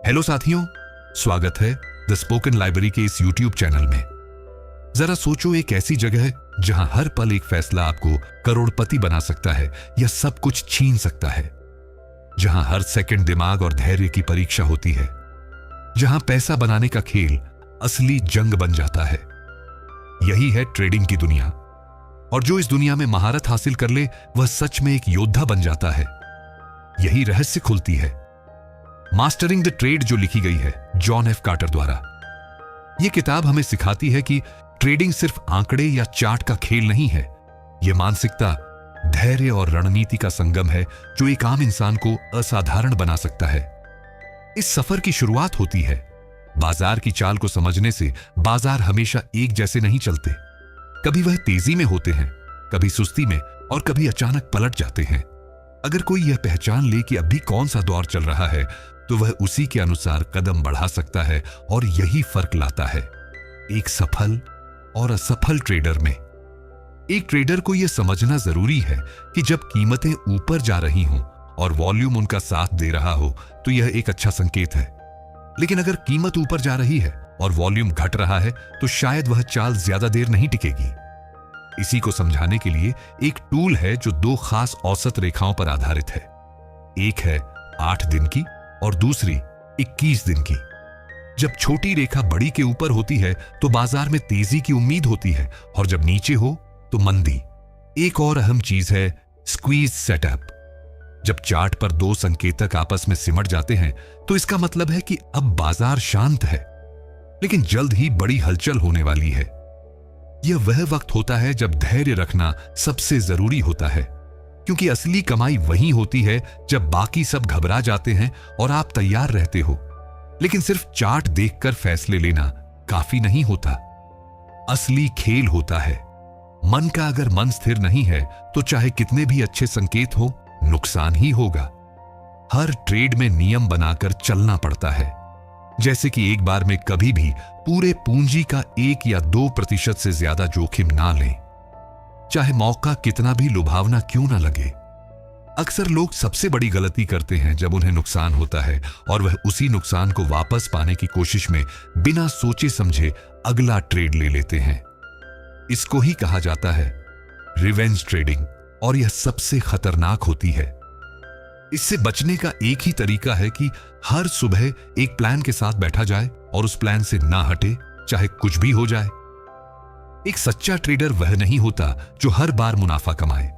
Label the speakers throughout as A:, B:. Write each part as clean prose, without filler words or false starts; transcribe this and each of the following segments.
A: Hello साथियों, स्वागत है द स्पोकन लाइब्रेरी के इस यूट्यूब चैनल में। जरा सोचो, एक ऐसी जगह है जहां हर पल एक फैसला आपको करोड़पति बना सकता है या सब कुछ छीन सकता है, जहां हर सेकंड दिमाग और धैर्य की परीक्षा होती है, जहां पैसा बनाने का खेल असली जंग बन जाता है। यही है ट्रेडिंग की दुनिया, और जो इस दुनिया में महारत हासिल कर ले वह सच में एक योद्धा बन जाता है। यही रहस्य खुलती है मास्टरिंग द ट्रेड, जो लिखी गई है जॉन एफ कार्टर द्वारा। यह किताब हमें सिखाती है कि ट्रेडिंग सिर्फ आंकड़े या चार्ट का खेल नहीं है। यह मानसिकता, धैर्य और रणनीति का संगम है जो एक आम इंसान को असाधारण बना सकता है। इस सफर की शुरुआत होती है बाजार की चाल को समझने से। बाजार हमेशा एक जैसे नहीं चलते। कभी वह तेजी में होते हैं, कभी सुस्ती में, और कभी अचानक पलट जाते हैं। अगर कोई यह पहचान ले कि अभी कौन सा दौर चल रहा है, तो वह उसी के अनुसार कदम बढ़ा सकता है, और यही फर्क लाता है एक सफल और असफल ट्रेडर में। एक ट्रेडर को यह समझना जरूरी है कि जब कीमतें ऊपर जा रही हों और वॉल्यूम उनका साथ दे रहा हो तो यह एक अच्छा संकेत है। लेकिन अगर कीमत ऊपर जा रही है और वॉल्यूम घट रहा है तो शायद वह चाल ज्यादा देर नहीं टिकेगी। इसी को समझाने के लिए एक टूल है जो दो खास औसत रेखाओं पर आधारित है। एक है 8 दिन की और दूसरी 21 दिन की। जब छोटी रेखा बड़ी के ऊपर होती है तो बाजार में तेजी की उम्मीद होती है, और जब नीचे हो तो मंदी। एक और अहम चीज है स्क्वीज सेटअप। जब चार्ट पर दो संकेतक आपस में सिमट जाते हैं तो इसका मतलब है कि अब बाजार शांत है, लेकिन जल्द ही बड़ी हलचल होने वाली है। यह वह वक्त होता है जब धैर्य रखना सबसे जरूरी होता है, क्योंकि असली कमाई वही होती है जब बाकी सब घबरा जाते हैं और आप तैयार रहते हो। लेकिन सिर्फ चार्ट देखकर फैसले लेना काफी नहीं होता। असली खेल होता है मन का। अगर मन स्थिर नहीं है तो चाहे कितने भी अच्छे संकेत हो, नुकसान ही होगा। हर ट्रेड में नियम बनाकर चलना पड़ता है, जैसे कि एक बार में कभी भी पूरे पूंजी का 1 या 2% से ज्यादा जोखिम ना लें, चाहे मौका कितना भी लुभावना क्यों ना लगे। अक्सर लोग सबसे बड़ी गलती करते हैं जब उन्हें नुकसान होता है, और वह उसी नुकसान को वापस पाने की कोशिश में बिना सोचे समझे अगला ट्रेड ले लेते हैं। इसको ही कहा जाता है रिवेंज ट्रेडिंग, और यह सबसे खतरनाक होती है। इससे बचने का एक ही तरीका है कि हर सुबह एक प्लान के साथ बैठा जाए और उस प्लान से ना हटे, चाहे कुछ भी हो जाए। एक सच्चा ट्रेडर वह नहीं होता जो हर बार मुनाफा कमाए,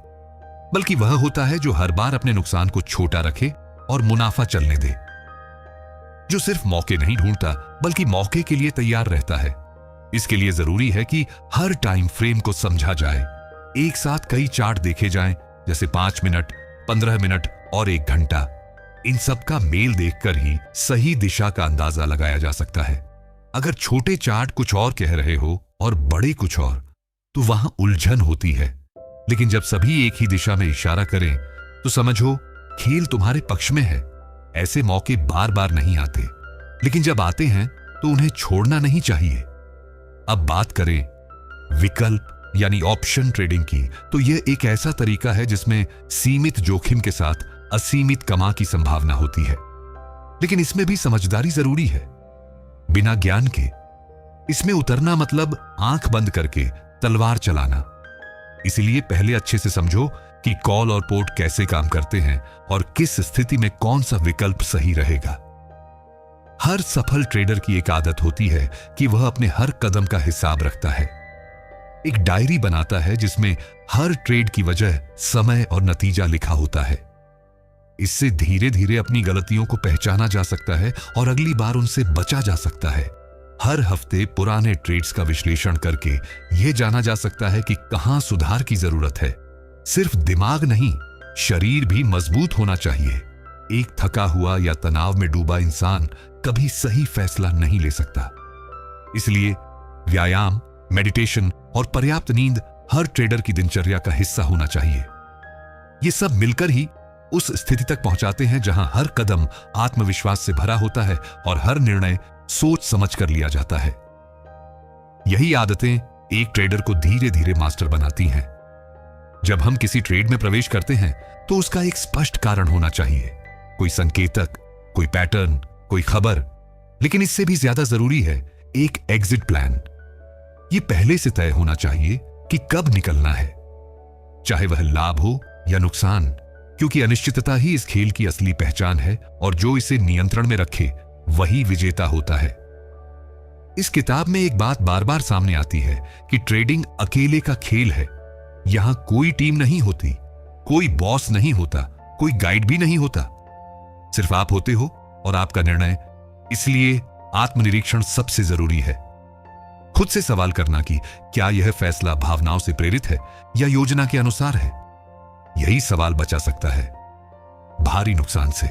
A: बल्कि वह होता है जो हर बार अपने नुकसान को छोटा रखे और मुनाफा चलने दे। जो सिर्फ मौके नहीं ढूंढता बल्कि मौके के लिए तैयार रहता है। इसके लिए जरूरी है कि हर टाइम फ्रेम को समझा जाए। एक साथ कई चार्ट देखे जाएं, जैसे 5 मिनट, 15 मिनट और 1 घंटा। इन सब का मेल देखकर ही सही दिशा का अंदाजा लगाया जा सकता है। अगर छोटे चार्ट कुछ और कह रहे हो और बड़े कुछ और, तो वहां उलझन होती है। लेकिन जब सभी एक ही दिशा में इशारा करें तो समझो खेल तुम्हारे पक्ष में है। ऐसे मौके बार बार नहीं आते, लेकिन जब आते हैं तो उन्हें छोड़ना नहीं चाहिए। अब बात करें विकल्प यानी ऑप्शन ट्रेडिंग की, तो यह एक ऐसा तरीका है जिसमें सीमित जोखिम के साथ असीमित कमा की संभावना होती है। लेकिन इसमें भी समझदारी जरूरी है। बिना ज्ञान के इसमें उतरना मतलब आंख बंद करके तलवार चलाना। इसलिए पहले अच्छे से समझो कि कॉल और पुट कैसे काम करते हैं और किस स्थिति में कौन सा विकल्प सही रहेगा। हर सफल ट्रेडर की एक आदत होती है कि वह अपने हर कदम का हिसाब रखता है। एक डायरी बनाता है जिसमें हर ट्रेड की वजह, समय और नतीजा लिखा होता है। इससे धीरे धीरे अपनी गलतियों को पहचाना जा सकता है और अगली बार उनसे बचा जा सकता है। हर हफ्ते पुराने ट्रेड्स का विश्लेषण करके यह जाना जा सकता है कि कहां सुधार की जरूरत है। सिर्फ दिमाग नहीं, शरीर भी मजबूत होना चाहिए। एक थका हुआ या तनाव में डूबा इंसान कभी सही फैसला नहीं ले सकता। इसलिए व्यायाम, मेडिटेशन और पर्याप्त नींद हर ट्रेडर की दिनचर्या का हिस्सा होना चाहिए। ये सब मिलकर ही उस स्थिति तक पहुंचाते हैं जहां हर कदम आत्मविश्वास से भरा होता है और हर निर्णय सोच समझ कर लिया जाता है। यही आदतें एक ट्रेडर को धीरे धीरे मास्टर बनाती हैं। जब हम किसी ट्रेड में प्रवेश करते हैं तो उसका एक स्पष्ट कारण होना चाहिए। कोई संकेतक, कोई पैटर्न, कोई खबर, लेकिन इससे भी ज्यादा जरूरी है एक एग्जिट प्लान। ये पहले से तय होना चाहिए कि कब निकलना है, चाहे वह लाभ हो या नुकसान, क्योंकि अनिश्चितता ही इस खेल की असली पहचान है और जो इसे नियंत्रण में रखे वही विजेता होता है। इस किताब में एक बात बार बार सामने आती है कि ट्रेडिंग अकेले का खेल है। यहां कोई टीम नहीं होती, कोई बॉस नहीं होता, कोई गाइड भी नहीं होता। सिर्फ आप होते हो और आपका निर्णय। इसलिए आत्मनिरीक्षण सबसे जरूरी है। खुद से सवाल करना कि क्या यह फैसला भावनाओं से प्रेरित है या योजना के अनुसार है। यही सवाल बचा सकता है भारी नुकसान से।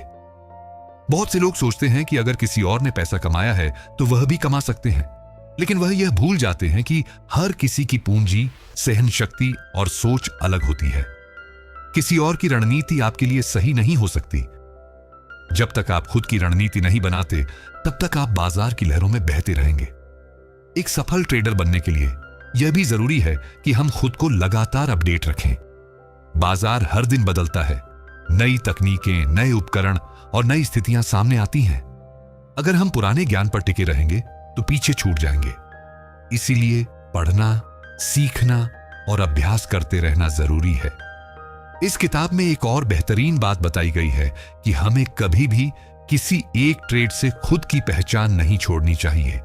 A: बहुत से लोग सोचते हैं कि अगर किसी और ने पैसा कमाया है तो वह भी कमा सकते हैं, लेकिन वह यह भूल जाते हैं कि हर किसी की पूंजी, सहन शक्ति और सोच अलग होती है। किसी और की रणनीति आपके लिए सही नहीं हो सकती। जब तक आप खुद की रणनीति नहीं बनाते, तब तक आप बाजार की लहरों में बहते रहेंगे। एक सफल ट्रेडर बनने के लिए यह भी जरूरी है कि हम खुद को लगातार अपडेट रखें। बाजार हर दिन बदलता है, नई तकनीकें, नए उपकरण और नई स्थितियां सामने आती हैं। अगर हम पुराने ज्ञान पर टिके रहेंगे तो पीछे छूट जाएंगे। इसीलिए पढ़ना, सीखना और अभ्यास करते रहना जरूरी है। इस किताब में एक और बेहतरीन बात बताई गई है कि हमें कभी भी किसी एक ट्रेड से खुद की पहचान नहीं छोड़नी चाहिए।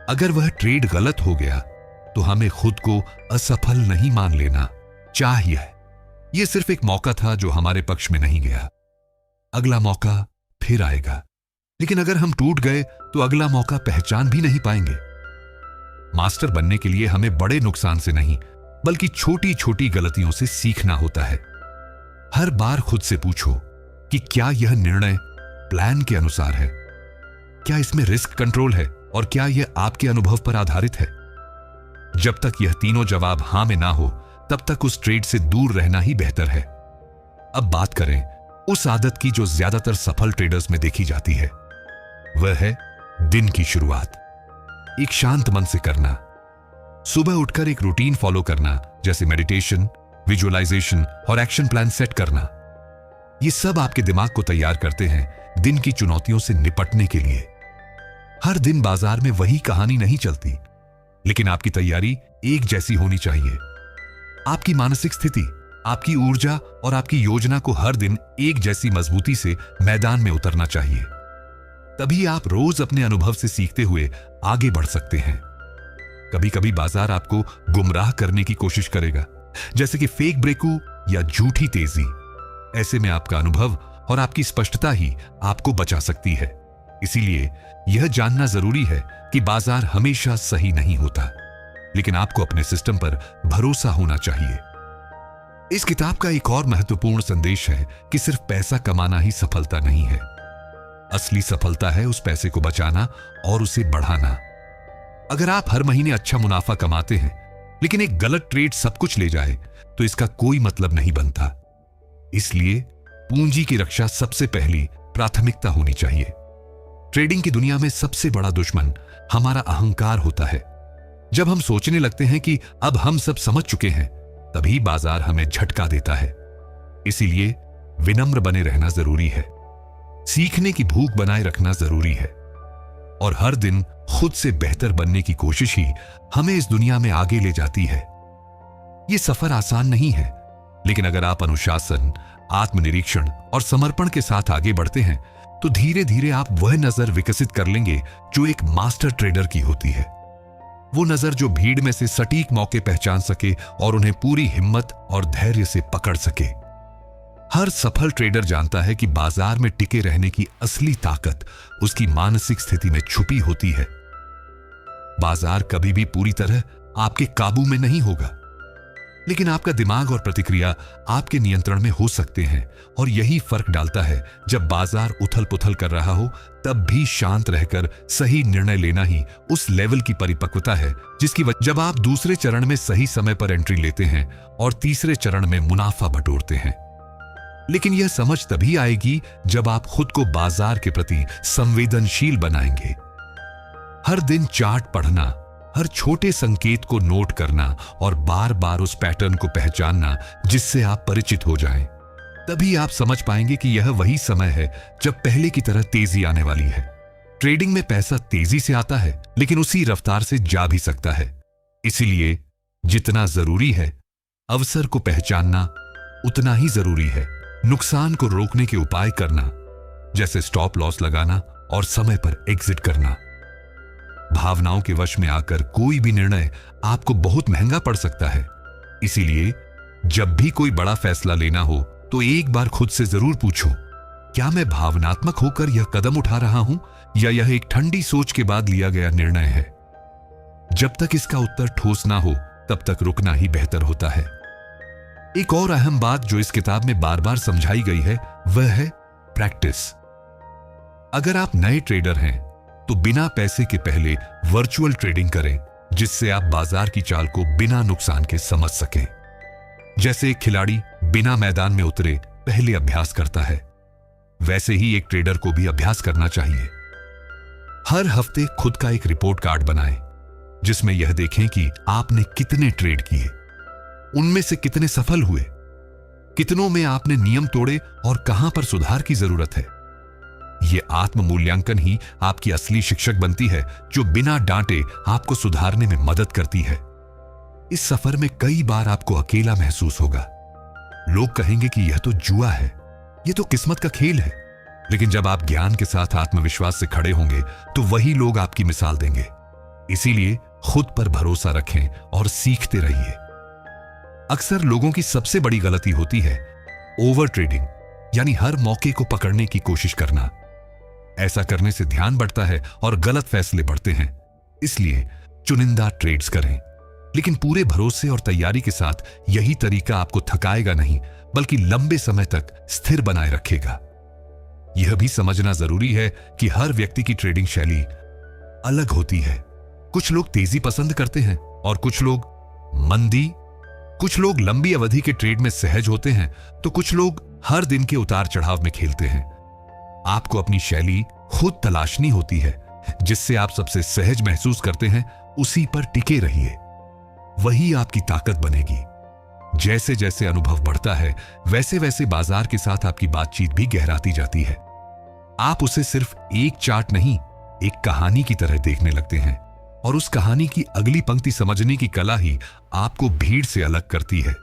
A: अगर वह ट्रेड गलत हो गया तो हमें खुद को असफल नहीं मान लेना चाहिए। यह सिर्फ एक मौका था जो हमारे पक्ष में नहीं गया। अगला मौका फिर आएगा, लेकिन अगर हम टूट गए तो अगला मौका पहचान भी नहीं पाएंगे। मास्टर बनने के लिए हमें बड़े नुकसान से नहीं, बल्कि छोटी छोटी गलतियों से सीखना होता है। हर बार खुद से पूछो कि क्या यह निर्णय प्लान के अनुसार है, क्या इसमें रिस्क कंट्रोल है और क्या यह आपके अनुभव पर आधारित है। जब तक यह तीनों जवाब हां में ना हो, तब तक उस ट्रेड से दूर रहना ही बेहतर है। अब बात करें उस आदत की जो ज्यादातर सफल ट्रेडर्स में देखी जाती है। वह है दिन की शुरुआत एक शांत मन से करना। सुबह उठकर एक रूटीन फॉलो करना, जैसे मेडिटेशन, विजुअलाइजेशन और एक्शन प्लान सेट करना। ये सब आपके दिमाग को तैयार करते हैं दिन की चुनौतियों से निपटने के लिए। हर दिन बाजार में वही कहानी नहीं चलती, लेकिन आपकी तैयारी एक जैसी होनी चाहिए। आपकी मानसिक स्थिति, आपकी ऊर्जा और आपकी योजना को हर दिन एक जैसी मजबूती से मैदान में उतरना चाहिए। तभी आप रोज अपने अनुभव से सीखते हुए आगे बढ़ सकते हैं। कभी कभी बाजार आपको गुमराह करने की कोशिश करेगा, जैसे कि फेक ब्रेकू या झूठी तेजी। ऐसे में आपका अनुभव और आपकी स्पष्टता ही आपको बचा सकती है। इसीलिए यह जानना जरूरी है कि बाजार हमेशा सही नहीं होता, लेकिन आपको अपने सिस्टम पर भरोसा होना चाहिए। इस किताब का एक और महत्वपूर्ण संदेश है कि सिर्फ पैसा कमाना ही सफलता नहीं है। असली सफलता है उस पैसे को बचाना और उसे बढ़ाना। अगर आप हर महीने अच्छा मुनाफा कमाते हैं, लेकिन एक गलत ट्रेड सब कुछ ले जाए, तो इसका कोई मतलब नहीं बनता। इसलिए पूंजी की रक्षा सबसे पहली प्राथमिकता होनी चाहिए। ट्रेडिंग की दुनिया में सबसे बड़ा दुश्मन हमारा अहंकार होता है। जब हम सोचने लगते हैं कि अब हम सब समझ चुके हैं, तभी बाजार हमें झटका देता है। इसीलिए विनम्र बने रहना जरूरी है, सीखने की भूख बनाए रखना जरूरी है, और हर दिन खुद से बेहतर बनने की कोशिश ही हमें इस दुनिया में आगे ले जाती है। यह सफर आसान नहीं है, लेकिन अगर आप अनुशासन, आत्मनिरीक्षण और समर्पण के साथ आगे बढ़ते हैं, तो धीरे धीरे आप वह नजर विकसित कर लेंगे जो एक मास्टर ट्रेडर की होती है। वो नजर जो भीड़ में से सटीक मौके पहचान सके और उन्हें पूरी हिम्मत और धैर्य से पकड़ सके। हर सफल ट्रेडर जानता है कि बाजार में टिके रहने की असली ताकत उसकी मानसिक स्थिति में छुपी होती है। बाजार कभी भी पूरी तरह आपके काबू में नहीं होगा, लेकिन आपका दिमाग और प्रतिक्रिया आपके नियंत्रण में हो सकते हैं, और यही फर्क डालता है। जब बाजार उथल पुथल कर रहा हो, तब भी शांत रहकर सही निर्णय लेना ही उस लेवल की परिपक्वता है जिसकी वजह जब आप दूसरे चरण में सही समय पर एंट्री लेते हैं और तीसरे चरण में मुनाफा बटोरते हैं। लेकिन यह समझ तभी आएगी जब आप खुद को बाजार के प्रति संवेदनशील बनाएंगे। हर दिन चार्ट पढ़ना, हर छोटे संकेत को नोट करना और बार बार उस पैटर्न को पहचानना जिससे आप परिचित हो जाएं। तभी आप समझ पाएंगे कि यह वही समय है जब पहले की तरह तेजी आने वाली है। ट्रेडिंग में पैसा तेजी से आता है, लेकिन उसी रफ्तार से जा भी सकता है। इसीलिए जितना जरूरी है अवसर को पहचानना, उतना ही जरूरी है नुकसान को रोकने के उपाय करना, जैसे स्टॉप लॉस लगाना और समय पर एग्जिट करना। भावनाओं के वश में आकर कोई भी निर्णय आपको बहुत महंगा पड़ सकता है। इसीलिए जब भी कोई बड़ा फैसला लेना हो तो एक बार खुद से जरूर पूछो, क्या मैं भावनात्मक होकर यह कदम उठा रहा हूं या यह एक ठंडी सोच के बाद लिया गया निर्णय है। जब तक इसका उत्तर ठोस ना हो तब तक रुकना ही बेहतर होता है। एक और अहम बात जो इस किताब में बार बार समझाई गई है वह है प्रैक्टिस। अगर आप नए ट्रेडर हैं तो बिना पैसे के पहले वर्चुअल ट्रेडिंग करें, जिससे आप बाजार की चाल को बिना नुकसान के समझ सकें। जैसे एक खिलाड़ी बिना मैदान में उतरे पहले अभ्यास करता है, वैसे ही एक ट्रेडर को भी अभ्यास करना चाहिए। हर हफ्ते खुद का एक रिपोर्ट कार्ड बनाएं, जिसमें यह देखें कि आपने कितने ट्रेड किए, उनमें से कितने सफल हुए, कितनों में आपने नियम तोड़े और कहां पर सुधार की जरूरत है। यह आत्म मूल्यांकन ही आपकी असली शिक्षक बनती है, जो बिना डांटे आपको सुधारने में मदद करती है। इस सफर में कई बार आपको अकेला महसूस होगा। लोग कहेंगे कि यह तो जुआ है, यह तो किस्मत का खेल है। लेकिन जब आप ज्ञान के साथ आत्मविश्वास से खड़े होंगे तो वही लोग आपकी मिसाल देंगे। इसीलिए खुद पर भरोसा रखें और सीखते रहिए। अक्सर लोगों की सबसे बड़ी गलती होती है ओवर ट्रेडिंग, यानी हर मौके को पकड़ने की कोशिश करना। ऐसा करने से ध्यान बढ़ता है और गलत फैसले बढ़ते हैं। इसलिए चुनिंदा ट्रेड्स करें, लेकिन पूरे भरोसे और तैयारी के साथ। यही तरीका आपको थकाएगा नहीं, बल्कि लंबे समय तक स्थिर बनाए रखेगा। यह भी समझना जरूरी है कि हर व्यक्ति की ट्रेडिंग शैली अलग होती है। कुछ लोग तेजी पसंद करते हैं और कुछ लोग मंदी। कुछ लोग लंबी अवधि के ट्रेड में सहज होते हैं, तो कुछ लोग हर दिन के उतार चढ़ाव में खेलते हैं। आपको अपनी शैली खुद तलाशनी होती है। जिससे आप सबसे सहज महसूस करते हैं, उसी पर टिके रहिए। वही आपकी ताकत बनेगी। जैसे जैसे अनुभव बढ़ता है, वैसे वैसे बाजार के साथ आपकी बातचीत भी गहराती जाती है। आप उसे सिर्फ एक चार्ट नहीं, एक कहानी की तरह देखने लगते हैं, और उस कहानी की अगली पंक्ति समझने की कला ही आपको भीड़ से अलग करती है।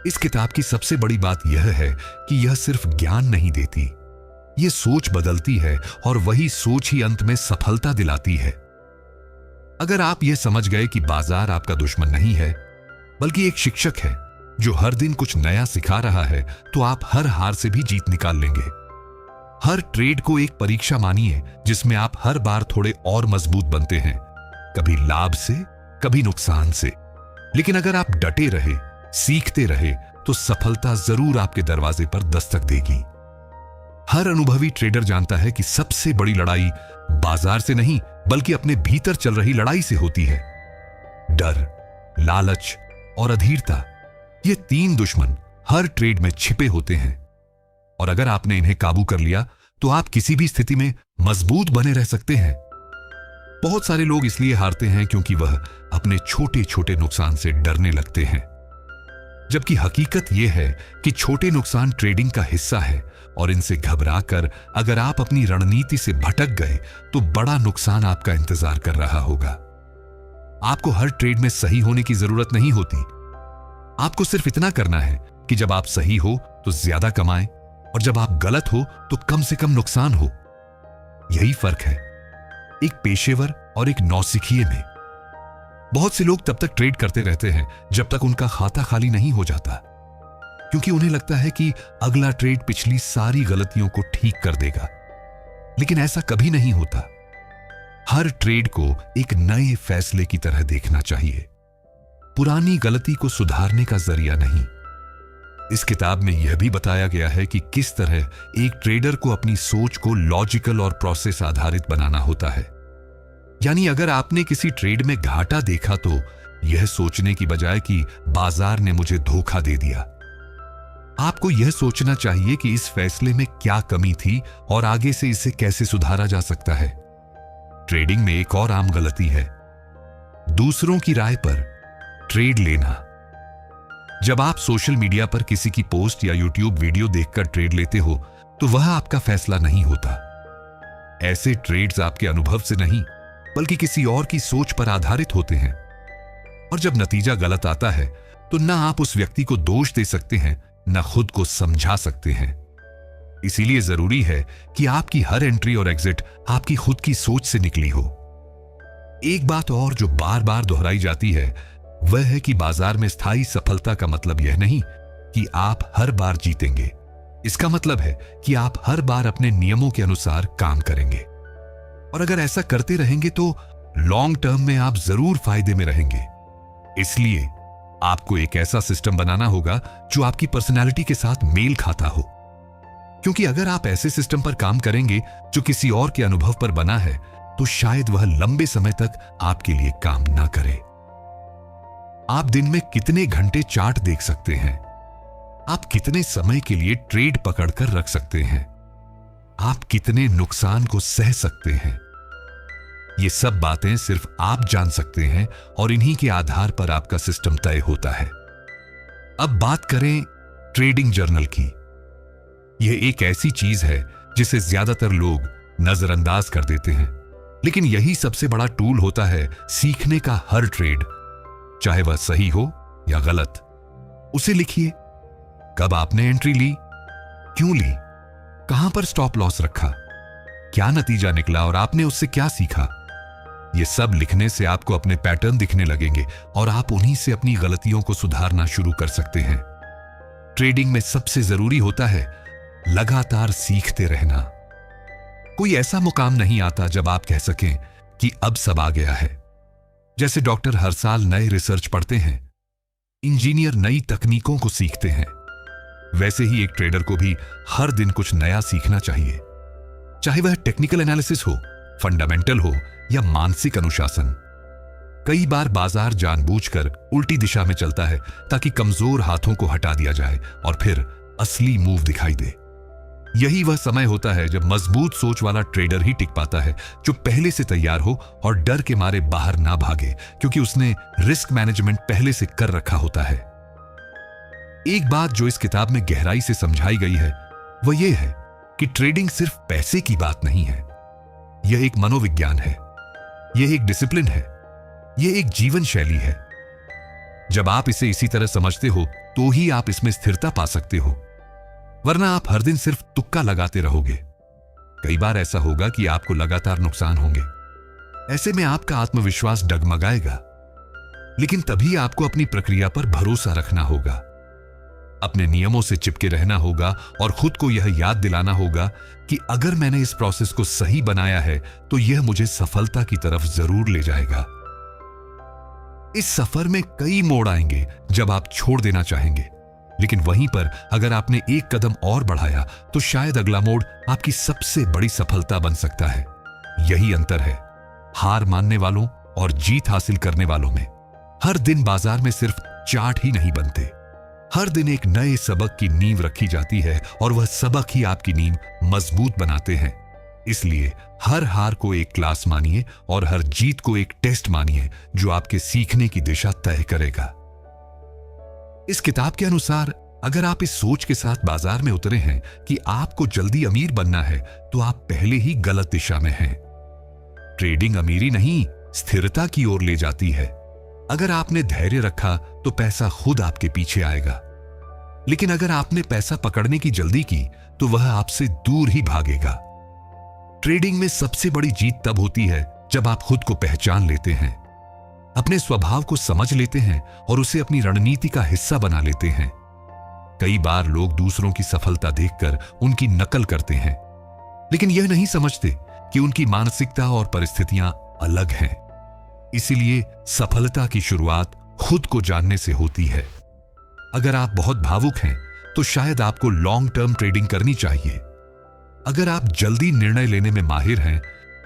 A: इस किताब की सबसे बड़ी बात यह है कि यह सिर्फ ज्ञान नहीं देती, यह सोच बदलती है, और वही सोच ही अंत में सफलता दिलाती है। अगर आप यह समझ गए कि बाजार आपका दुश्मन नहीं है, बल्कि एक शिक्षक है जो हर दिन कुछ नया सिखा रहा है, तो आप हर हार से भी जीत निकाल लेंगे। हर ट्रेड को एक परीक्षा मानिए, जिसमें आप हर बार थोड़े और मजबूत बनते हैं, कभी लाभ से, कभी नुकसान से। लेकिन अगर आप डटे रहे, सीखते रहे, तो सफलता जरूर आपके दरवाजे पर दस्तक देगी। हर अनुभवी ट्रेडर जानता है कि सबसे बड़ी लड़ाई बाजार से नहीं, बल्कि अपने भीतर चल रही लड़ाई से होती है। डर, लालच और अधीरता, ये तीन दुश्मन हर ट्रेड में छिपे होते हैं, और अगर आपने इन्हें काबू कर लिया तो आप किसी भी स्थिति में मजबूत बने रह सकते हैं। बहुत सारे लोग इसलिए हारते हैं क्योंकि वह अपने छोटे छोटे नुकसान से डरने लगते हैं, जबकि हकीकत यह है कि छोटे नुकसान ट्रेडिंग का हिस्सा है, और इनसे घबराकर अगर आप अपनी रणनीति से भटक गए तो बड़ा नुकसान आपका इंतजार कर रहा होगा। आपको हर ट्रेड में सही होने की जरूरत नहीं होती। आपको सिर्फ इतना करना है कि जब आप सही हो तो ज्यादा कमाएं, और जब आप गलत हो तो कम से कम नुकसान हो। यही फर्क है एक पेशेवर और एक नौसिखिए में। बहुत से लोग तब तक ट्रेड करते रहते हैं जब तक उनका खाता खाली नहीं हो जाता, क्योंकि उन्हें लगता है कि अगला ट्रेड पिछली सारी गलतियों को ठीक कर देगा। लेकिन ऐसा कभी नहीं होता। हर ट्रेड को एक नए फैसले की तरह देखना चाहिए, पुरानी गलती को सुधारने का जरिया नहीं। इस किताब में यह भी बताया गया है कि किस तरह एक ट्रेडर को अपनी सोच को लॉजिकल और प्रोसेस आधारित बनाना होता है। यानी अगर आपने किसी ट्रेड में घाटा देखा तो यह सोचने की बजाय कि बाजार ने मुझे धोखा दे दिया, आपको यह सोचना चाहिए कि इस फैसले में क्या कमी थी और आगे से इसे कैसे सुधारा जा सकता है। ट्रेडिंग में एक और आम गलती है दूसरों की राय पर ट्रेड लेना। जब आप सोशल मीडिया पर किसी की पोस्ट या यूट्यूब वीडियो देखकर ट्रेड लेते हो तो वह आपका फैसला नहीं होता। ऐसे ट्रेड्स आपके अनुभव से नहीं बल्कि किसी और की सोच पर आधारित होते हैं। और जब नतीजा गलत आता है तो ना आप उस व्यक्ति को दोष दे सकते हैं ना खुद को समझा सकते हैं। इसीलिए जरूरी है कि आपकी हर एंट्री और एग्जिट आपकी खुद की सोच से निकली हो। एक बात और जो बार बार दोहराई जाती है वह है कि बाजार में स्थायी सफलता का मतलब यह नहीं कि आप हर बार जीतेंगे। इसका मतलब है कि आप हर बार अपने नियमों के अनुसार काम करेंगे। और अगर ऐसा करते रहेंगे तो लॉन्ग टर्म में आप जरूर फायदे में रहेंगे। इसलिए आपको एक ऐसा सिस्टम बनाना होगा जो आपकी पर्सनैलिटी के साथ मेल खाता हो। क्योंकि अगर आप ऐसे सिस्टम पर काम करेंगे जो किसी और के अनुभव पर बना है तो शायद वह लंबे समय तक आपके लिए काम ना करे। आप दिन में कितने घंटे चार्ट देख सकते हैं, आप कितने समय के लिए ट्रेड पकड़कर रख सकते हैं, आप कितने नुकसान को सह सकते हैं, ये सब बातें सिर्फ आप जान सकते हैं और इन्हीं के आधार पर आपका सिस्टम तय होता है। अब बात करें ट्रेडिंग जर्नल की। यह एक ऐसी चीज है जिसे ज्यादातर लोग नजरअंदाज कर देते हैं, लेकिन यही सबसे बड़ा टूल होता है सीखने का। हर ट्रेड, चाहे वह सही हो या गलत, उसे लिखिए। कब आपने एंट्री ली, क्यों ली, कहां पर स्टॉप लॉस रखा, क्या नतीजा निकला और आपने उससे क्या सीखा। यह सब लिखने से आपको अपने पैटर्न दिखने लगेंगे और आप उन्हीं से अपनी गलतियों को सुधारना शुरू कर सकते हैं। ट्रेडिंग में सबसे जरूरी होता है लगातार सीखते रहना। कोई ऐसा मुकाम नहीं आता जब आप कह सकें कि अब सब आ गया है। जैसे डॉक्टर हर साल नए रिसर्च पढ़ते हैं, इंजीनियर नई तकनीकों को सीखते हैं, वैसे ही एक ट्रेडर को भी हर दिन कुछ नया सीखना चाहिए। चाहे वह टेक्निकल एनालिसिस हो, फंडामेंटल हो या मानसिक अनुशासन। कई बार बाजार जानबूझकर उल्टी दिशा में चलता है ताकि कमजोर हाथों को हटा दिया जाए और फिर असली मूव दिखाई दे। यही वह समय होता है जब मजबूत सोच वाला ट्रेडर ही टिक पाता है, जो पहले से तैयार हो और डर के मारे बाहर ना भागे, क्योंकि उसने रिस्क मैनेजमेंट पहले से कर रखा होता है। एक बात जो इस किताब में गहराई से समझाई गई है वह यह है कि ट्रेडिंग सिर्फ पैसे की बात नहीं है। यह एक मनोविज्ञान है, यह एक डिसिप्लिन है, यह एक जीवन शैली है। जब आप इसे इसी तरह समझते हो तो ही आप इसमें स्थिरता पा सकते हो, वरना आप हर दिन सिर्फ तुक्का लगाते रहोगे। कई बार ऐसा होगा कि आपको लगातार नुकसान होंगे। ऐसे में आपका आत्मविश्वास डगमगाएगा, लेकिन तभी आपको अपनी प्रक्रिया पर भरोसा रखना होगा, अपने नियमों से चिपके रहना होगा और खुद को यह याद दिलाना होगा कि अगर मैंने इस प्रोसेस को सही बनाया है तो यह मुझे सफलता की तरफ जरूर ले जाएगा। इस सफर में कई मोड़ आएंगे जब आप छोड़ देना चाहेंगे, लेकिन वहीं पर अगर आपने एक कदम और बढ़ाया तो शायद अगला मोड़ आपकी सबसे बड़ी सफलता बन सकता है। यही अंतर है हार मानने वालों और जीत हासिल करने वालों में। हर दिन बाजार में सिर्फ चार्ट ही नहीं बनते, हर दिन एक नए सबक की नींव रखी जाती है और वह सबक ही आपकी नींव मजबूत बनाते हैं। इसलिए हर हार को एक क्लास मानिए और हर जीत को एक टेस्ट मानिए जो आपके सीखने की दिशा तय करेगा। इस किताब के अनुसार अगर आप इस सोच के साथ बाजार में उतरे हैं कि आपको जल्दी अमीर बनना है तो आप पहले ही गलत दिशा में हैं। ट्रेडिंग अमीरी नहीं, स्थिरता की ओर ले जाती है। अगर आपने धैर्य रखा तो पैसा खुद आपके पीछे आएगा, लेकिन अगर आपने पैसा पकड़ने की जल्दी की तो वह आपसे दूर ही भागेगा। ट्रेडिंग में सबसे बड़ी जीत तब होती है जब आप खुद को पहचान लेते हैं, अपने स्वभाव को समझ लेते हैं और उसे अपनी रणनीति का हिस्सा बना लेते हैं। कई बार लोग दूसरों की सफलता देखकर उनकी नकल करते हैं, लेकिन यह नहीं समझते कि उनकी मानसिकता और परिस्थितियां अलग हैं। इसीलिए सफलता की शुरुआत खुद को जानने से होती है। अगर आप बहुत भावुक हैं तो शायद आपको लॉन्ग टर्म ट्रेडिंग करनी चाहिए। अगर आप जल्दी निर्णय लेने में माहिर हैं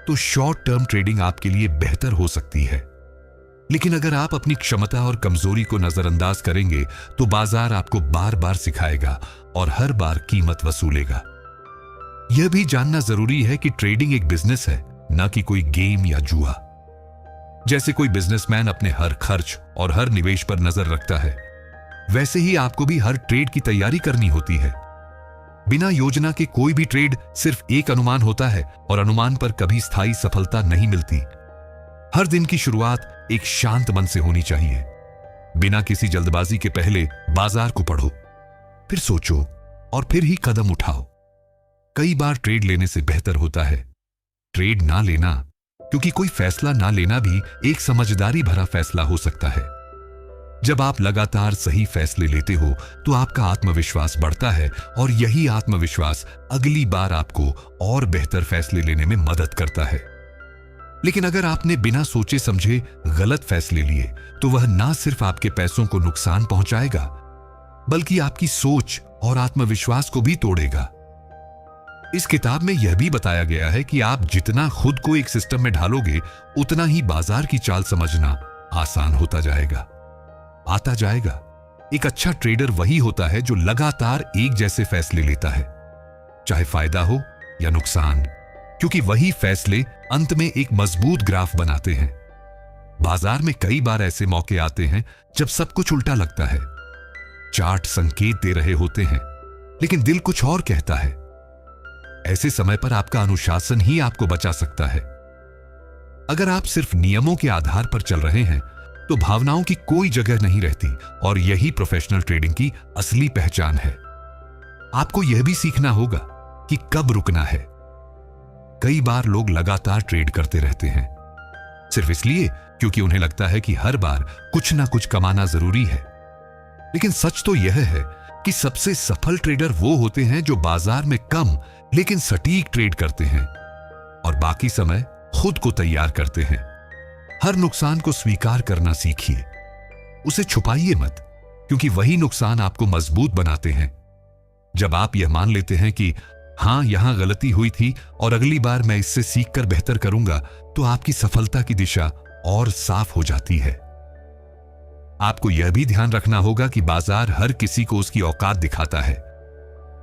A: तो शॉर्ट टर्म ट्रेडिंग आपके लिए बेहतर हो सकती है। लेकिन अगर आप अपनी क्षमता और कमजोरी को नजरअंदाज करेंगे तो बाजार आपको बार बार सिखाएगा और हर बार कीमत वसूलेगा। यह भी जानना जरूरी है कि ट्रेडिंग एक बिजनेस है, न कि कोई गेम या जुआ। जैसे कोई बिजनेसमैन अपने हर खर्च और हर निवेश पर नजर रखता है, वैसे ही आपको भी हर ट्रेड की तैयारी करनी होती है। बिना योजना के कोई भी ट्रेड सिर्फ एक अनुमान होता है और अनुमान पर कभी स्थायी सफलता नहीं मिलती। हर दिन की शुरुआत एक शांत मन से होनी चाहिए। बिना किसी जल्दबाजी के पहले बाजार को पढ़ो, फिर सोचो और फिर ही कदम उठाओ। कई बार ट्रेड लेने से बेहतर होता है ट्रेड ना लेना, क्योंकि कोई फैसला ना लेना भी एक समझदारी भरा फैसला हो सकता है। जब आप लगातार सही फैसले लेते हो तो आपका आत्मविश्वास बढ़ता है और यही आत्मविश्वास अगली बार आपको और बेहतर फैसले लेने में मदद करता है। लेकिन अगर आपने बिना सोचे समझे गलत फैसले लिए तो वह ना सिर्फ आपके पैसों को नुकसान पहुंचाएगा, बल्कि आपकी सोच और आत्मविश्वास को भी तोड़ेगा। इस किताब में यह भी बताया गया है कि आप जितना खुद को एक सिस्टम में ढालोगे, उतना ही बाजार की चाल समझना आसान होता जाएगा, आता जाएगा। एक अच्छा ट्रेडर वही होता है जो लगातार एक जैसे फैसले लेता है, चाहे फायदा हो या नुकसान, क्योंकि वही फैसले अंत में एक मजबूत ग्राफ बनाते हैं। बाजार में कई बार ऐसे मौके आते हैं जब सब कुछ उल्टा लगता है। चार्ट संकेत दे रहे होते हैं, लेकिन दिल कुछ और कहता है। ऐसे समय पर आपका अनुशासन ही आपको बचा सकता है। अगर आप सिर्फ नियमों के आधार पर चल रहे हैं तो भावनाओं की कोई जगह नहीं रहती, और यही प्रोफेशनल ट्रेडिंग की असली पहचान है। आपको यह भी सीखना होगा कि कब रुकना है। कई बार लोग लगातार ट्रेड करते रहते हैं सिर्फ इसलिए क्योंकि उन्हें लगता है कि हर बार कुछ ना कुछ कमाना जरूरी है। लेकिन सच तो यह है कि सबसे सफल ट्रेडर वो होते हैं जो बाजार में कम लेकिन सटीक ट्रेड करते हैं और बाकी समय खुद को तैयार करते हैं। हर नुकसान को स्वीकार करना सीखिए, उसे छुपाइए मत, क्योंकि वही नुकसान आपको मजबूत बनाते हैं। जब आप यह मान लेते हैं कि हां, यहां गलती हुई थी और अगली बार मैं इससे सीखकर बेहतर करूंगा, तो आपकी सफलता की दिशा और साफ हो जाती है। आपको यह भी ध्यान रखना होगा कि बाजार हर किसी को उसकी औकात दिखाता है,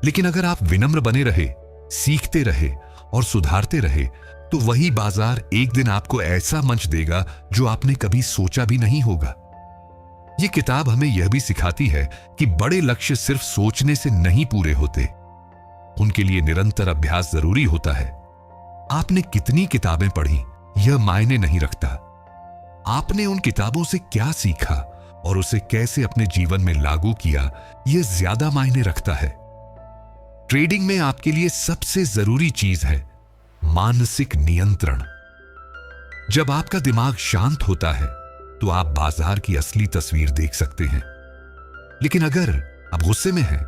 A: लेकिन अगर आप विनम्र बने रहे, सीखते रहे और सुधारते रहे, तो वही बाजार एक दिन आपको ऐसा मंच देगा जो आपने कभी सोचा भी नहीं होगा। यह किताब हमें यह भी सिखाती है कि बड़े लक्ष्य सिर्फ सोचने से नहीं पूरे होते, उनके लिए निरंतर अभ्यास जरूरी होता है। आपने कितनी किताबें पढ़ी यह मायने नहीं रखता, आपने उन किताबों से क्या सीखा और उसे कैसे अपने जीवन में लागू किया, यह ज्यादा मायने रखता है। ट्रेडिंग में आपके लिए सबसे जरूरी चीज है मानसिक नियंत्रण। जब आपका दिमाग शांत होता है तो आप बाजार की असली तस्वीर देख सकते हैं। लेकिन अगर आप गुस्से में हैं,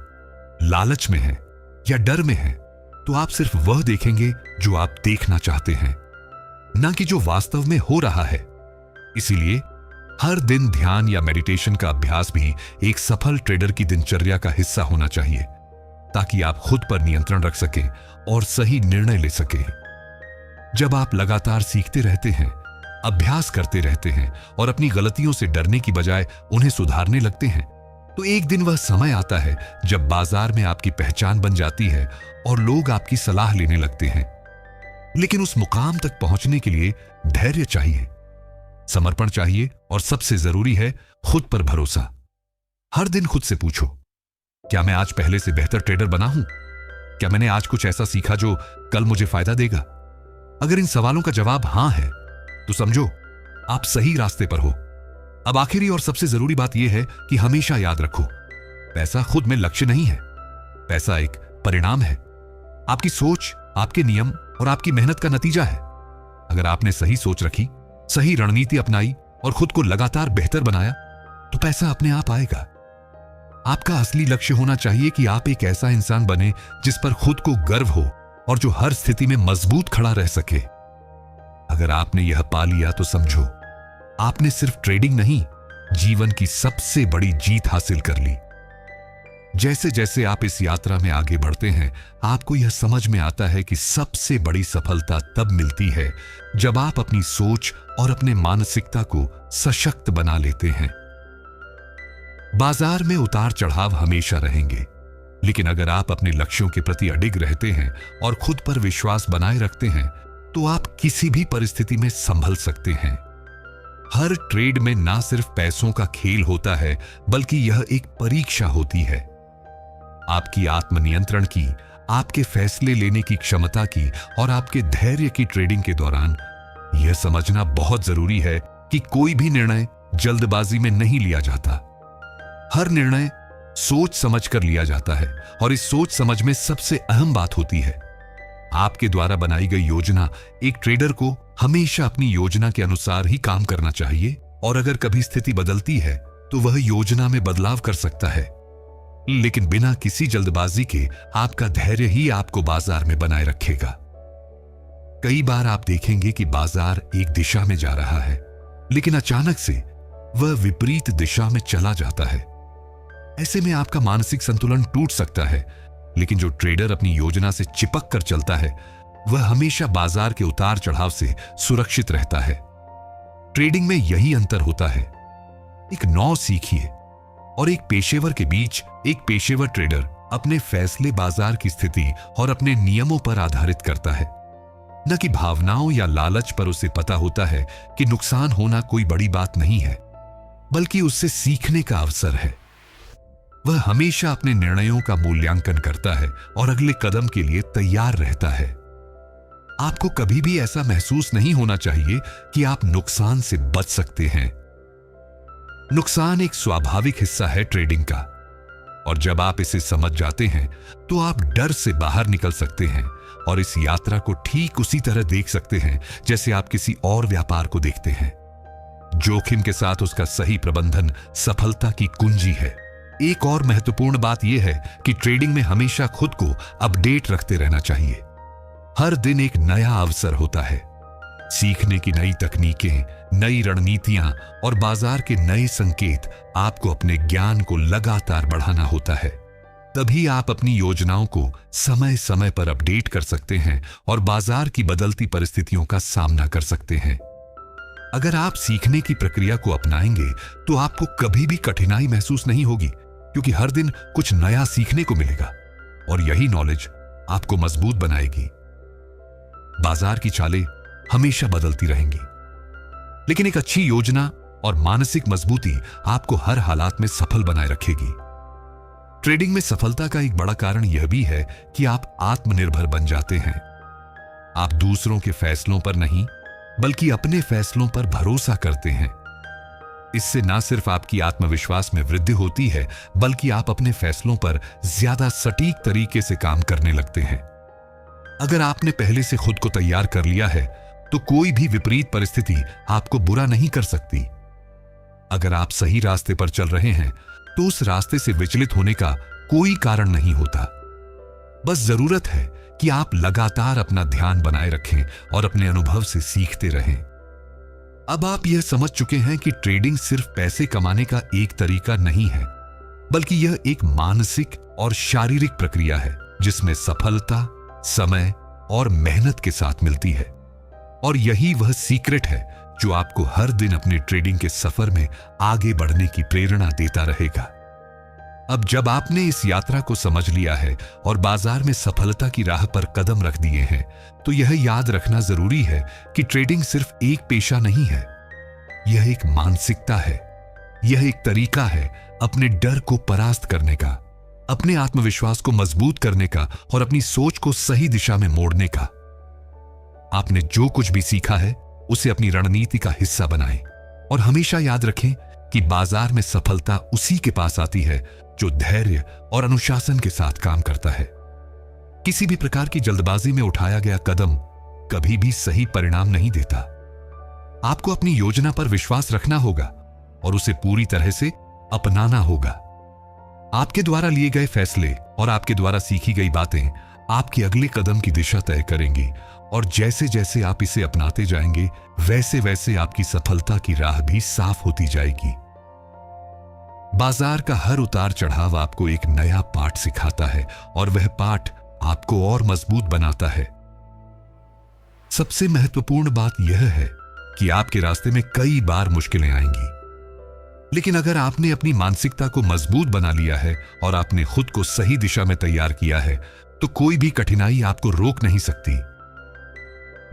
A: लालच में हैं या डर में हैं, तो आप सिर्फ वह देखेंगे जो आप देखना चाहते हैं, ना कि जो वास्तव में हो रहा है। इसीलिए हर दिन ध्यान या मेडिटेशन का अभ्यास भी एक सफल ट्रेडर की दिनचर्या का हिस्सा होना चाहिए, ताकि आप खुद पर नियंत्रण रख सकें और सही निर्णय ले सकें। जब आप लगातार सीखते रहते हैं, अभ्यास करते रहते हैं और अपनी गलतियों से डरने की बजाय उन्हें सुधारने लगते हैं, तो एक दिन वह समय आता है जब बाजार में आपकी पहचान बन जाती है और लोग आपकी सलाह लेने लगते हैं। लेकिन उस मुकाम तक पहुंचने के लिए धैर्य चाहिए, समर्पण चाहिए और सबसे जरूरी है खुद पर भरोसा। हर दिन खुद से पूछो, क्या मैं आज पहले से बेहतर ट्रेडर बना हूं? क्या मैंने आज कुछ ऐसा सीखा जो कल मुझे फायदा देगा? अगर इन सवालों का जवाब हां है, तो समझो आप सही रास्ते पर हो। अब आखिरी और सबसे जरूरी बात यह है कि हमेशा याद रखो, पैसा खुद में लक्ष्य नहीं है, पैसा एक परिणाम है। आपकी सोच, आपके नियम और आपकी मेहनत का नतीजा है। अगर आपने सही सोच रखी, सही रणनीति अपनाई और खुद को लगातार बेहतर बनाया, तो पैसा अपने आप आएगा। आपका असली लक्ष्य होना चाहिए कि आप एक ऐसा इंसान बने जिस पर खुद को गर्व हो और जो हर स्थिति में मजबूत खड़ा रह सके। अगर आपने यह पा लिया तो समझो आपने सिर्फ ट्रेडिंग नहीं, जीवन की सबसे बड़ी जीत हासिल कर ली। जैसे जैसे आप इस यात्रा में आगे बढ़ते हैं, आपको यह समझ में आता है कि सबसे बड़ी सफलता तब मिलती है जब आप अपनी सोच और अपने मानसिकता को सशक्त बना लेते हैं। बाजार में उतार चढ़ाव हमेशा रहेंगे, लेकिन अगर आप अपने लक्ष्यों के प्रति अडिग रहते हैं और खुद पर विश्वास बनाए रखते हैं, तो आप किसी भी परिस्थिति में संभल सकते हैं। हर ट्रेड में ना सिर्फ पैसों का खेल होता है, बल्कि यह एक परीक्षा होती है। आपकी आत्मनियंत्रण की, आपके फैसले लेने की क्षमता की और आपके धैर्य की ट्रेडिंग के दौरान यह समझना बहुत जरूरी है कि कोई भी निर्णय जल्दबाजी में नहीं लिया जाता। हर निर्णय सोच समझ कर लिया जाता है और इस सोच समझ में सबसे अहम बात होती है आपके द्वारा बनाई गई योजना। एक ट्रेडर को हमेशा अपनी योजना के अनुसार ही काम करना चाहिए और अगर कभी स्थिति बदलती है तो वह योजना में बदलाव कर सकता है, लेकिन बिना किसी जल्दबाजी के आपका धैर्य ही आपको बाजार में बनाए रखेगा। कई बार आप देखेंगे कि बाजार एक दिशा में जा रहा है, लेकिन अचानक से वह विपरीत दिशा में चला जाता है। ऐसे में आपका मानसिक संतुलन टूट सकता है, लेकिन जो ट्रेडर अपनी योजना से चिपक कर चलता है वह हमेशा बाजार के उतार चढ़ाव से सुरक्षित रहता है। ट्रेडिंग में यही अंतर होता है। एक नौ सीखिए और एक पेशेवर के बीच एक पेशेवर ट्रेडर अपने फैसले बाजार की स्थिति और अपने नियमों पर आधारित करता है, न कि भावनाओं या लालच पर। उसे पता होता है कि नुकसान होना कोई बड़ी बात नहीं है, बल्कि उससे सीखने का अवसर है। वह हमेशा अपने निर्णयों का मूल्यांकन करता है और अगले कदम के लिए तैयार रहता है। आपको कभी भी ऐसा महसूस नहीं होना चाहिए कि आप नुकसान से बच सकते हैं। नुकसान एक स्वाभाविक हिस्सा है ट्रेडिंग का, और जब आप इसे समझ जाते हैं तो आप डर से बाहर निकल सकते हैं और इस यात्रा को ठीक उसी तरह देख सकते हैं जैसे आप किसी और व्यापार को देखते हैं। जोखिम के साथ उसका सही प्रबंधन सफलता की कुंजी है। एक और महत्वपूर्ण बात यह है कि ट्रेडिंग में हमेशा खुद को अपडेट रखते रहना चाहिए। हर दिन एक नया अवसर होता है। सीखने की नई तकनीकें, नई रणनीतियां और बाजार के नए संकेत। आपको अपने ज्ञान को लगातार बढ़ाना होता है। तभी आप अपनी योजनाओं को समय समय पर अपडेट कर सकते हैं और बाजार की बदलती परिस्थितियों का सामना कर सकते हैं। अगर आप सीखने की प्रक्रिया को अपनाएंगे तो आपको कभी भी कठिनाई महसूस नहीं होगी, क्योंकि हर दिन कुछ नया सीखने को मिलेगा और यही नॉलेज आपको मजबूत बनाएगी। बाजार की चालें हमेशा बदलती रहेंगी, लेकिन एक अच्छी योजना और मानसिक मजबूती आपको हर हालात में सफल बनाए रखेगी। ट्रेडिंग में सफलता का एक बड़ा कारण यह भी है कि आप आत्मनिर्भर बन जाते हैं। आप दूसरों के फैसलों पर नहीं, बल्कि अपने फैसलों पर भरोसा करते हैं। इससे ना सिर्फ आपकी आत्मविश्वास में वृद्धि होती है, बल्कि आप अपने फैसलों पर ज्यादा सटीक तरीके से काम करने लगते हैं। अगर आपने पहले से खुद को तैयार कर लिया है तो कोई भी विपरीत परिस्थिति आपको बुरा नहीं कर सकती। अगर आप सही रास्ते पर चल रहे हैं तो उस रास्ते से विचलित होने का कोई कारण नहीं होता। बस जरूरत है कि आप लगातार अपना ध्यान बनाए रखें और अपने अनुभव से सीखते रहें। अब आप यह समझ चुके हैं कि ट्रेडिंग सिर्फ पैसे कमाने का एक तरीका नहीं है, बल्कि यह एक मानसिक और शारीरिक प्रक्रिया है जिसमें सफलता समय और मेहनत के साथ मिलती है। और यही वह सीक्रेट है जो आपको हर दिन अपने ट्रेडिंग के सफर में आगे बढ़ने की प्रेरणा देता रहेगा। अब जब आपने इस यात्रा को समझ लिया है और बाजार में सफलता की राह पर कदम रख दिए हैं, तो यह याद रखना जरूरी है कि ट्रेडिंग सिर्फ एक पेशा नहीं है, यह एक मानसिकता है। यह एक तरीका है अपने डर को परास्त करने का, अपने आत्मविश्वास को मजबूत करने का और अपनी सोच को सही दिशा में मोड़ने का। आपने जो कुछ भी सीखा है उसे अपनी रणनीति का हिस्सा बनाएं और हमेशा याद रखें कि बाजार में सफलता उसी के पास आती है जो धैर्य और अनुशासन के साथ काम करता है। किसी भी प्रकार की जल्दबाजी में उठाया गया कदम कभी भी सही परिणाम नहीं देता। आपको अपनी योजना पर विश्वास रखना होगा और उसे पूरी तरह से अपनाना होगा। आपके द्वारा लिए गए फैसले और आपके द्वारा सीखी गई बातें आपके अगले कदम की दिशा तय करेंगी, और जैसे जैसे आप इसे अपनाते जाएंगे वैसे वैसे आपकी सफलता की राह भी साफ होती जाएगी। बाजार का हर उतार चढ़ाव आपको एक नया पाठ सिखाता है और वह पाठ आपको और मजबूत बनाता है। सबसे महत्वपूर्ण बात यह है कि आपके रास्ते में कई बार मुश्किलें आएंगी, लेकिन अगर आपने अपनी मानसिकता को मजबूत बना लिया है और आपने खुद को सही दिशा में तैयार किया है तो कोई भी कठिनाई आपको रोक नहीं सकती।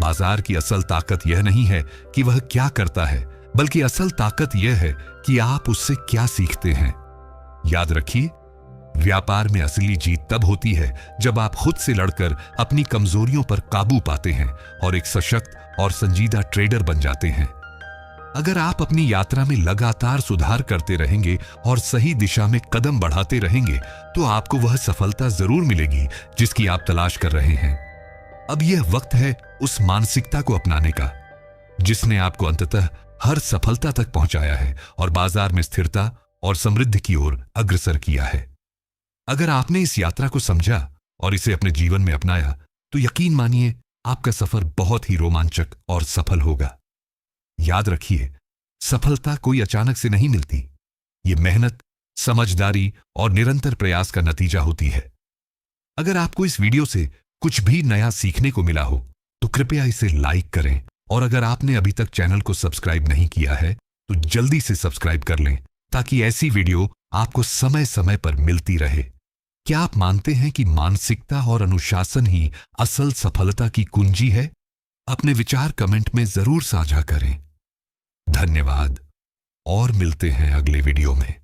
A: बाजार की असल ताकत यह नहीं है कि वह क्या करता है, बल्कि असल ताकत यह है कि आप उससे क्या सीखते हैं। याद रखिए, व्यापार में असली जीत तब होती है जब आप खुद से लड़कर अपनी कमजोरियों पर काबू पाते हैं और एक सशक्त और संजीदा ट्रेडर बन जाते हैं। अगर आप अपनी यात्रा में लगातार सुधार करते रहेंगे और सही दिशा में कदम बढ़ाते रहेंगे तो आपको वह सफलता जरूर मिलेगी जिसकी आप तलाश कर रहे हैं। अब यह वक्त है उस मानसिकता को अपनाने का जिसने आपको अंततः हर सफलता तक पहुंचाया है और बाजार में स्थिरता और समृद्धि की ओर अग्रसर किया है। अगर आपने इस यात्रा को समझा और इसे अपने जीवन में अपनाया तो यकीन मानिए आपका सफर बहुत ही रोमांचक और सफल होगा। याद रखिए, सफलता कोई अचानक से नहीं मिलती। ये मेहनत, समझदारी और निरंतर प्रयास का नतीजा होती है। अगर आपको इस वीडियो से कुछ भी नया सीखने को मिला हो तो कृपया इसे लाइक करें और अगर आपने अभी तक चैनल को सब्सक्राइब नहीं किया है तो जल्दी से सब्सक्राइब कर लें ताकि ऐसी वीडियो आपको समय समय पर मिलती रहे। क्या आप मानते हैं कि मानसिकता और अनुशासन ही असल सफलता की कुंजी है? अपने विचार कमेंट में जरूर साझा करें। धन्यवाद और मिलते हैं अगले वीडियो में।